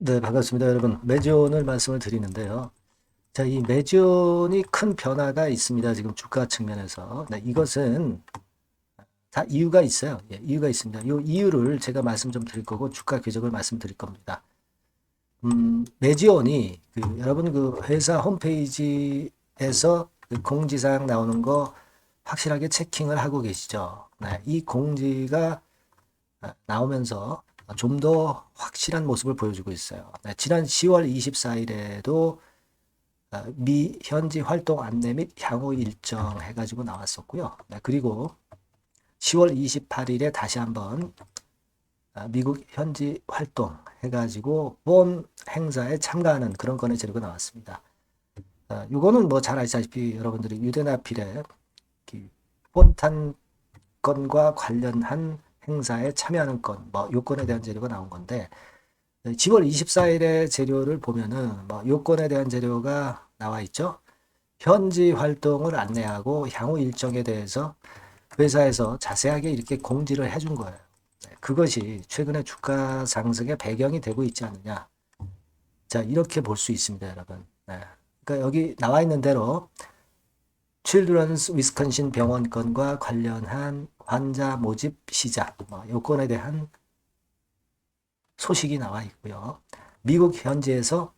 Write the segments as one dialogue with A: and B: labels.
A: 네, 반갑습니다, 여러분. 매지온을 말씀을 드리는데요. 자, 이 매지온이 큰 변화가 있습니다. 지금 주가 측면에서. 네, 이것은 다 이유가 있어요. 예, 이유가 있습니다. 이 이유를 제가 말씀 좀 드릴 거고, 주가 궤적을 말씀드릴 겁니다. 매지온이 여러분 그 회사 홈페이지에서 그 공지사항 나오는 거 확실하게 체킹을 하고 계시죠? 네, 이 공지가 나오면서 좀 더 확실한 모습을 보여주고 있어요. 네, 지난 10월 24일에도 현지 활동 안내 및 향후 일정 해가지고 나왔었고요. 네, 그리고 10월 28일에 다시 한번 미국 현지 활동 해가지고 본 행사에 참가하는 그런 건의 재료가 나왔습니다. 요거는 뭐 잘 아시다시피 여러분들이 유대나필의 본탄 건과 관련한 행사에 참여하는 건, 뭐 요건에 대한 재료가 나온 건데 10월 24일에 재료를 보면은 뭐 요건에 대한 재료가 나와 있죠. 현지 활동을 안내하고 향후 일정에 대해서 회사에서 자세하게 이렇게 공지를 해준 거예요. 네, 그것이 최근에 주가 상승의 배경이 되고 있지 않느냐. 자, 이렇게 볼 수 있습니다, 여러분. 네. 그러니까 여기 나와 있는 대로 칠드런스 위스콘신 병원 건과 관련한 환자 모집 시작, 뭐 요건에 대한 소식이 나와 있고요. 미국 현지에서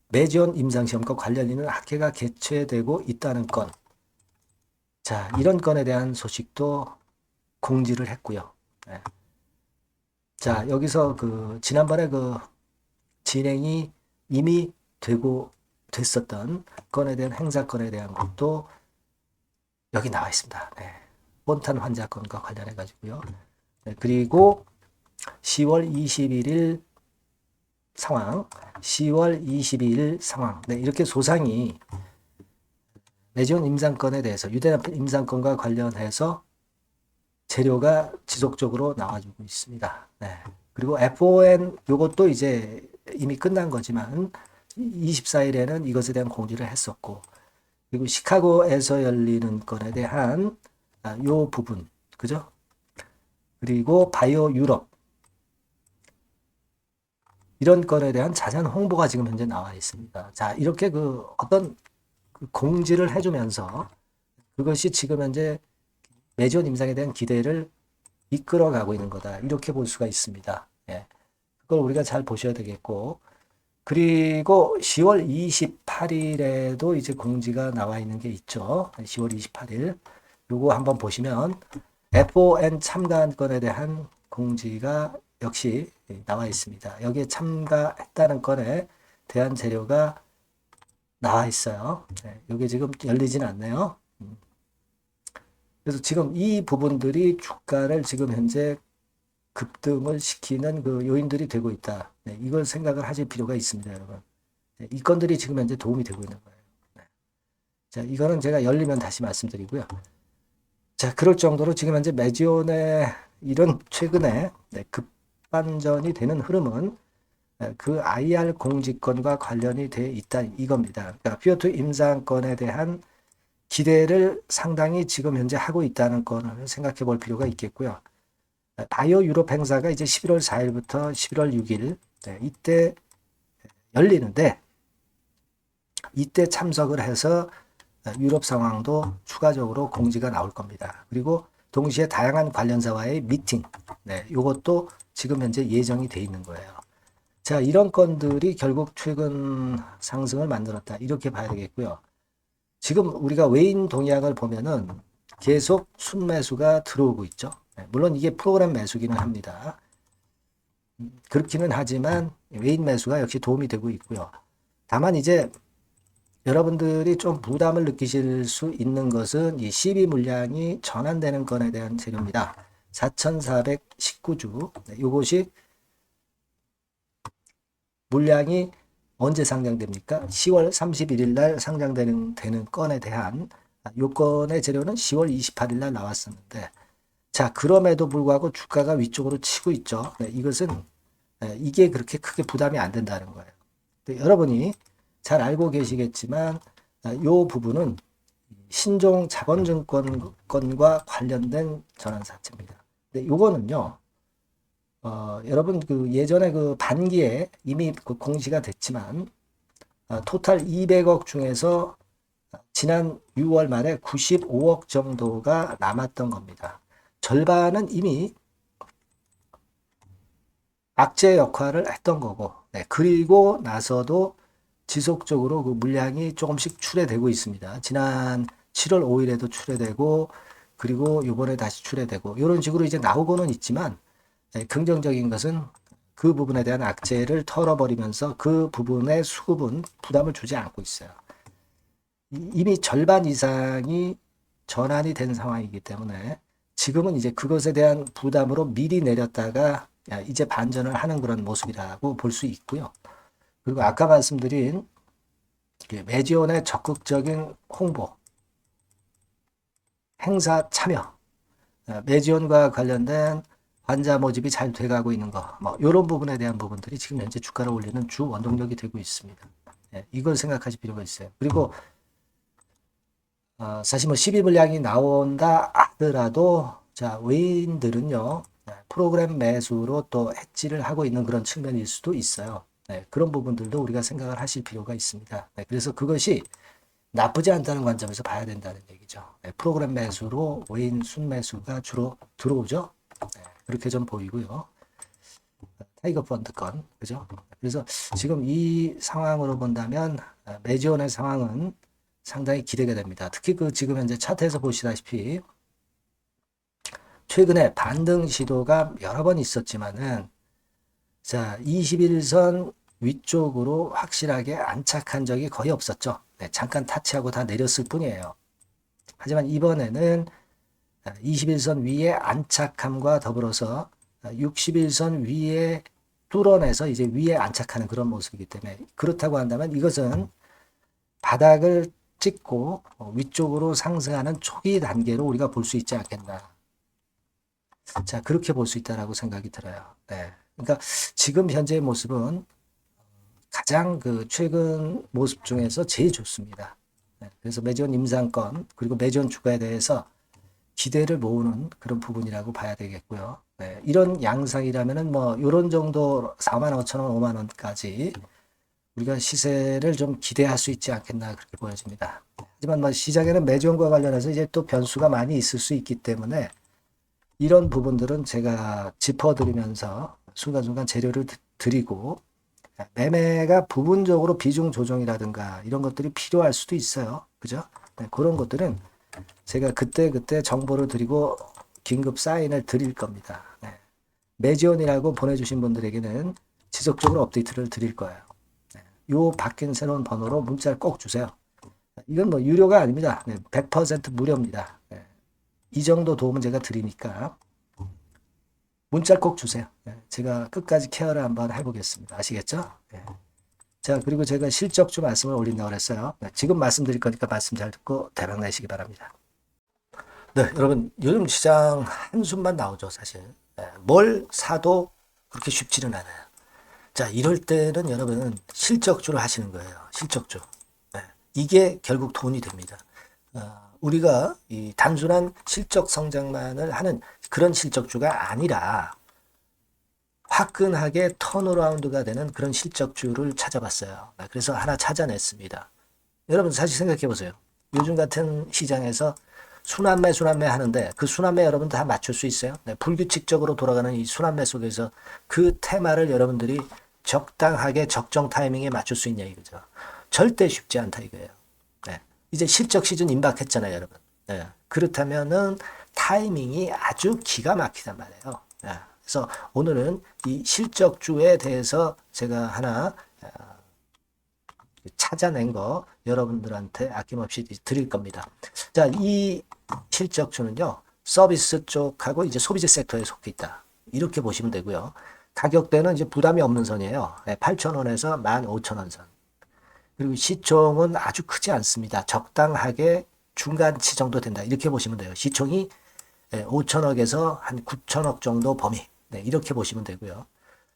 A: 매지원 임상시험과 관련 있는 학회가 개최되고 있다는 건. 자, 이런 건에 대한 소식도 공지를 했고요. 네. 자, 여기서 지난번에 진행이 이미 됐었던 건에 대한 행사건에 대한 것도 여기 나와 있습니다. 네. 본탄 환자 건과 관련해 가지고요. 네. 그리고 10월 21일 상황, 10월 22일 상황. 네, 이렇게 소상히 매지원 임상건에 대해서 유대납 임상건과 관련해서 재료가 지속적으로 나와주고 있습니다. 네. 그리고 FON 요것도 이제 이미 끝난 거지만 24일에는 이것에 대한 공지를 했었고, 그리고 시카고에서 열리는 건에 대한 요 부분, 그죠? 그리고 바이오 유럽 이런 건에 대한 자세한 홍보가 지금 현재 나와 있습니다. 자, 이렇게 어떤 공지를 해주면서 그것이 지금 현재 매지원 임상에 대한 기대를 이끌어가고 있는 거다. 이렇게 볼 수가 있습니다. 예. 그걸 우리가 잘 보셔야 되겠고. 그리고 10월 28일에도 이제 공지가 나와 있는 게 있죠. 10월 28일. 요거 한번 보시면 FON 참가권에 대한 공지가 역시 나와 있습니다. 여기에 참가했다는 건에 대한 재료가 나와 있어요. 네, 이게 지금 열리진 않네요. 그래서 지금 이 부분들이 주가를 지금 현재 급등을 시키는 그 요인들이 되고 있다. 네, 이걸 생각을 하실 필요가 있습니다, 여러분. 네, 이 건들이 지금 현재 도움이 되고 있는 거예요. 네. 자, 이거는 제가 열리면 다시 말씀드리고요. 자, 그럴 정도로 지금 현재 매지온의 이런 최근에 급반전이 되는 흐름은 그 IR 공지권과 관련이 돼 있다 이겁니다. 그러니까 피어투 임상권에 대한 기대를 상당히 지금 현재 하고 있다는 것을 생각해 볼 필요가 있겠고요. 바이오 유럽 행사가 이제 11월 4일부터 11월 6일 이때 열리는데 이때 참석을 해서 유럽 상황도 추가적으로 공지가 나올 겁니다. 그리고 동시에 다양한 관련사와의 미팅, 네, 이것도 지금 현재 예정이 돼 있는 거예요. 자, 이런 건들이 결국 최근 상승을 만들었다. 이렇게 봐야 되겠고요. 지금 우리가 외인 동향을 보면은 계속 순매수가 들어오고 있죠. 네, 물론 이게 프로그램 매수기는 합니다. 그렇기는 하지만 외인 매수가 역시 도움이 되고 있고요. 다만 이제 여러분들이 좀 부담을 느끼실 수 있는 것은 이 CB 물량이 전환되는 건에 대한 재료입니다. 4,419주. 네, 이것이 물량이 언제 상장됩니까? 10월 31일 날 상장되는 건에 대한 요건의 재료는 10월 28일 날 나왔었는데, 자, 그럼에도 불구하고 주가가 위쪽으로 치고 있죠. 네, 이것은 이게 그렇게 크게 부담이 안 된다는 거예요. 여러분이 잘 알고 계시겠지만 요 부분은 신종 자본증권 건과 관련된 전환사채입니다. 근데 요거는요, 여러분 그 예전에 그 반기에 이미 그 공시가 됐지만 토탈 200억 중에서 지난 6월 말에 95억 정도가 남았던 겁니다. 절반은 이미 악재 역할을 했던 거고, 네, 그리고 나서도 지속적으로 그 물량이 조금씩 출회되고 있습니다. 지난 7월 5일에도 출회되고, 그리고 요번에 다시 출회되고, 이런 식으로 이제 나오고는 있지만, 네, 긍정적인 것은 그 부분에 대한 악재를 털어버리면서 그 부분의 수급은 부담을 주지 않고 있어요. 이미 절반 이상이 전환이 된 상황이기 때문에 지금은 이제 그것에 대한 부담으로 미리 내렸다가 이제 반전을 하는 그런 모습이라고 볼 수 있고요. 그리고 아까 말씀드린 매지온의 적극적인 홍보, 행사 참여, 매지온과 관련된 환자 모집이 잘 돼가고 있는 거, 뭐 이런 부분에 대한 부분들이 지금 현재 주가를 올리는 주 원동력이 되고 있습니다. 이걸 생각하실 필요가 있어요. 그리고 사실 뭐 12불량이 나온다 하더라도 자 외인들은요 프로그램 매수로 또 해지를 하고 있는 그런 측면일 수도 있어요. 네, 그런 부분들도 우리가 생각을 하실 필요가 있습니다. 네, 그래서 그것이 나쁘지 않다는 관점에서 봐야 된다는 얘기죠. 네, 프로그램 매수로 외인 순매수가 주로 들어오죠. 네, 그렇게 좀 보이고요. 타이거 펀드 건 그죠? 그래서 지금 이 상황으로 본다면 매지온의 상황은 상당히 기대가 됩니다. 특히 그 지금 현재 차트에서 보시다시피 최근에 반등 시도가 여러 번 있었지만은 자 21선 위쪽으로 확실하게 안착한 적이 거의 없었죠. 네, 잠깐 타치하고 다 내렸을 뿐이에요. 하지만 이번에는 21선 위에 안착함과 더불어서 61선 위에 뚫어내서 이제 위에 안착하는 그런 모습이기 때문에 그렇다고 한다면 이것은 바닥을 찍고 위쪽으로 상승하는 초기 단계로 우리가 볼 수 있지 않겠나. 자, 그렇게 볼 수 있다라고 생각이 들어요. 네. 그러니까 지금 현재의 모습은 가장 그 최근 모습 중에서 제일 좋습니다. 네. 그래서 매지온 임상권 그리고 매지온 주가에 대해서 기대를 모으는 그런 부분이라고 봐야 되겠고요. 네. 이런 양상이라면은 뭐 이런 정도 4만 5천 원, 5만 원까지 우리가 시세를 좀 기대할 수 있지 않겠나 그렇게 보여집니다. 하지만 뭐 시장에는 매지온과 관련해서 이제 또 변수가 많이 있을 수 있기 때문에 이런 부분들은 제가 짚어드리면서 순간순간 재료를 드리고 매매가 부분적으로 비중 조정이라든가 이런 것들이 필요할 수도 있어요. 그죠? 네, 그런 것들은 제가 그때그때 정보를 드리고 긴급 사인을 드릴 겁니다. 네. 매지온이라고 보내주신 분들에게는 지속적으로 업데이트를 드릴 거예요. 요 바뀐 새로운 번호로 문자를 꼭 주세요. 이건 뭐 유료가 아닙니다. 100% 무료입니다. 이 정도 도움은 제가 드리니까 문자를 꼭 주세요. 제가 끝까지 케어를 한번 해보겠습니다. 아시겠죠? 자, 그리고 제가 실적주 말씀을 올린다고 그랬어요. 지금 말씀드릴 거니까 말씀 잘 듣고 대박 내시기 바랍니다. 네, 여러분 요즘 시장 한숨만 나오죠, 사실. 뭘 사도 그렇게 쉽지는 않아요. 자, 이럴 때는 여러분 실적주를 하시는 거예요. 실적주. 이게 결국 돈이 됩니다. 우리가 이 단순한 실적 성장만을 하는 그런 실적주가 아니라 화끈하게 턴어라운드가 되는 그런 실적주를 찾아봤어요. 그래서 하나 찾아냈습니다. 여러분 사실 생각해 보세요. 요즘 같은 시장에서 순환매 하는데 그 순환매 여러분 다 맞출 수 있어요? 네, 불규칙적으로 돌아가는 이 순환매 속에서 그 테마를 여러분들이 적당하게 적정 타이밍에 맞출 수 있냐 이거죠. 절대 쉽지 않다 이거예요. 네. 이제 실적 시즌 임박했잖아요, 여러분. 네. 그렇다면은 타이밍이 아주 기가 막히단 말이에요. 네. 그래서 오늘은 이 실적주에 대해서 제가 하나 찾아낸 거 여러분들한테 아낌없이 드릴 겁니다. 자, 이 실적주는요, 서비스 쪽하고 이제 소비재 섹터에 속해 있다. 이렇게 보시면 되고요. 가격대는 이제 부담이 없는 선이에요. 8,000원에서 15,000원 선. 그리고 시총은 아주 크지 않습니다. 적당하게 중간치 정도 된다. 이렇게 보시면 돼요. 시총이 5천억에서 한 9천억 정도 범위. 네, 이렇게 보시면 되고요.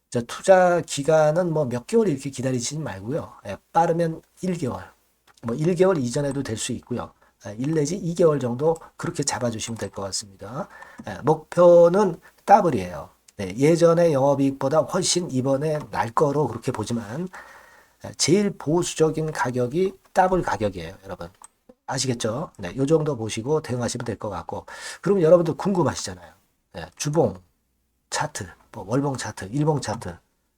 A: 자, 투자 기간은 뭐 몇 개월 이렇게 기다리지 말고요. 빠르면 1개월. 뭐 1개월 이전에도 될 수 있고요. 1 내지 2개월 정도 그렇게 잡아주시면 될 것 같습니다. 목표는 더블이에요. 네, 예전의 영업이익보다 훨씬 이번에 날 거로 그렇게 보지만 제일 보수적인 가격이 더블 가격이에요, 여러분. 아시겠죠? 네, 요 정도 보시고 대응하시면 될 것 같고. 그럼 여러분들 궁금하시잖아요. 네, 주봉 차트, 뭐 월봉 차트, 일봉 차트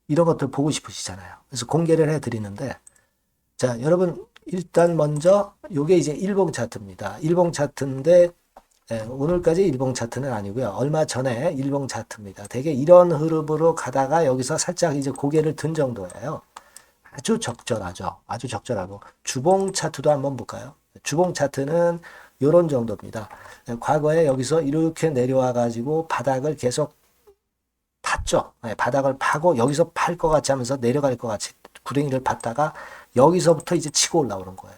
A: 이런 것들 보고 싶으시잖아요. 그래서 공개를 해 드리는데 자, 여러분 일단 먼저 요게 이제 일봉 차트입니다. 일봉 차트인데 오늘까지 일봉 차트는 아니고요. 얼마 전에 일봉 차트입니다. 되게 이런 흐름으로 가다가 여기서 살짝 이제 고개를 든 정도예요. 아주 적절하죠. 아주 적절하고 주봉 차트도 한번 볼까요? 주봉 차트는 이런 정도입니다. 과거에 여기서 이렇게 내려와 가지고 바닥을 계속 팠죠. 바닥을 파고 여기서 팔 것 같이 하면서 내려갈 것 같이 구덩이를 팠다가 여기서부터 이제 치고 올라오는 거예요.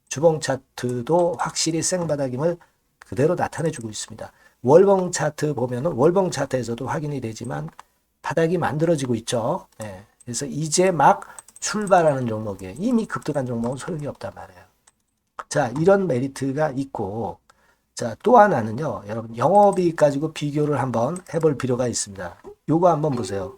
A: 주봉 차트도 확실히 생바닥임을 그대로 나타내주고 있습니다. 월봉 차트 보면은 월봉 차트에서도 확인이 되지만 바닥이 만들어지고 있죠. 네. 그래서 이제 막 출발하는 종목이에요. 이미 급등한 종목은 소용이 없단 말이에요. 자, 이런 메리트가 있고, 자, 또 하나는요, 여러분, 영업이익 가지고 비교를 한번 해볼 필요가 있습니다. 요거 한번 보세요.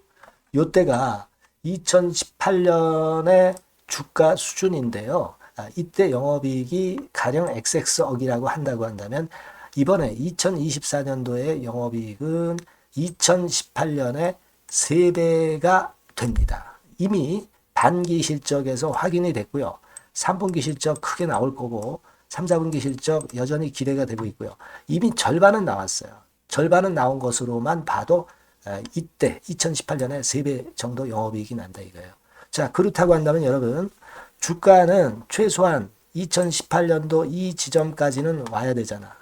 A: 요때가 2018년의 주가 수준인데요. 이때 영업이익이 가령 XX억이라고 한다고 한다면, 이번에 2024년도의 영업이익은 2018년에 3배가 됩니다. 이미 단기 실적에서 확인이 됐고요. 3분기 실적 크게 나올 거고 3, 4분기 실적 여전히 기대가 되고 있고요. 이미 절반은 나왔어요. 절반은 나온 것으로만 봐도 이때 2018년에 3배 정도 영업이익이 난다 이거예요. 자, 그렇다고 한다면 여러분 주가는 최소한 2018년도 이 지점까지는 와야 되잖아.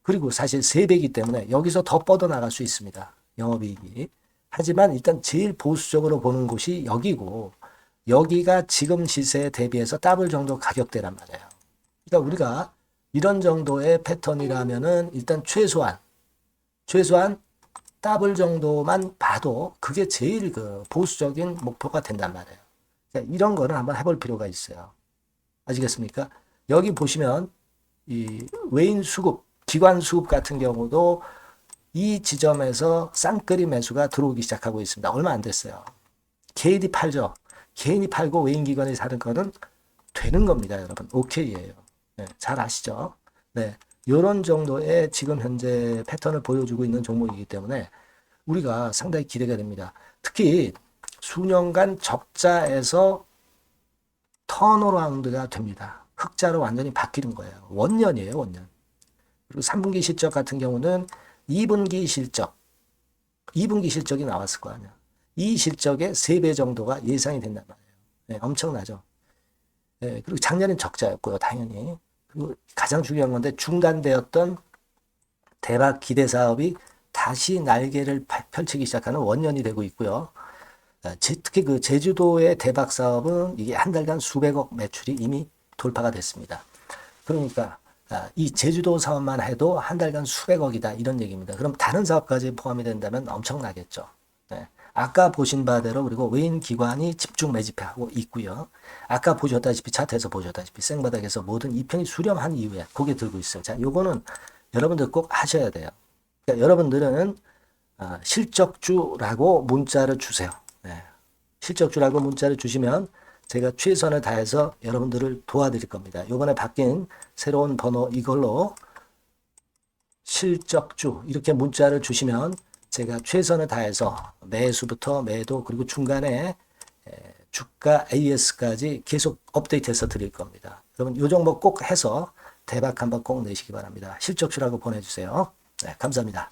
A: 그리고 사실 3배이기 때문에 여기서 더 뻗어나갈 수 있습니다. 영업이익이. 하지만 일단 제일 보수적으로 보는 곳이 여기고 여기가 지금 시세에 대비해서 더블 정도 가격대란 말이에요. 그러니까 우리가 이런 정도의 패턴이라면은 일단 최소한 더블 정도만 봐도 그게 제일 그 보수적인 목표가 된단 말이에요. 그러니까 이런 거는 한번 해볼 필요가 있어요. 아시겠습니까? 여기 보시면 이 외인 수급, 기관 수급 같은 경우도 이 지점에서 쌍끌이 매수가 들어오기 시작하고 있습니다. 얼마 안 됐어요. 개인이 팔죠. 개인이 팔고 외인 기관이 사는 거는 되는 겁니다, 여러분. 오케이예요. 네, 잘 아시죠? 네, 이런 정도의 지금 현재 패턴을 보여주고 있는 종목이기 때문에 우리가 상당히 기대가 됩니다. 특히 수년간 적자에서 턴어라운드가 됩니다. 흑자로 완전히 바뀌는 거예요. 원년이에요, 원년. 그리고 3분기 실적 같은 경우는 2분기 실적이 나왔을 거 아니야. 이 실적의 3배 정도가 예상이 된단 말이에요. 네, 엄청나죠. 네, 그리고 작년엔 적자였고요, 당연히. 그리고 가장 중요한 건데 중단되었던 대박 기대 사업이 다시 날개를 펼치기 시작하는 원년이 되고 있고요. 특히 그 제주도의 대박 사업은 이게 한 달간 수백억 매출이 이미 돌파가 됐습니다. 그러니까 이 제주도 사업만 해도 한 달간 수백억이다 이런 얘기입니다. 그럼 다른 사업까지 포함이 된다면 엄청나겠죠. 네. 아까 보신 바대로 그리고 외인 기관이 집중 매집하고 있고요. 아까 보셨다시피 차트에서 보셨다시피 생바닥에서 모든 이평이 수렴한 이후에 고개 들고 있어요. 자, 요거는 여러분들 꼭 하셔야 돼요. 그러니까 여러분들은 실적주라고 문자를 주세요. 네. 실적주라고 문자를 주시면 제가 최선을 다해서 여러분들을 도와드릴 겁니다. 요번에 바뀐 새로운 번호 이걸로 실적주 이렇게 문자를 주시면 제가 최선을 다해서 매수부터 매도 그리고 중간에 주가 AS까지 계속 업데이트해서 드릴 겁니다. 여러분 요 종목 꼭 해서 대박 한번 꼭 내시기 바랍니다. 실적주라고 보내주세요. 네, 감사합니다.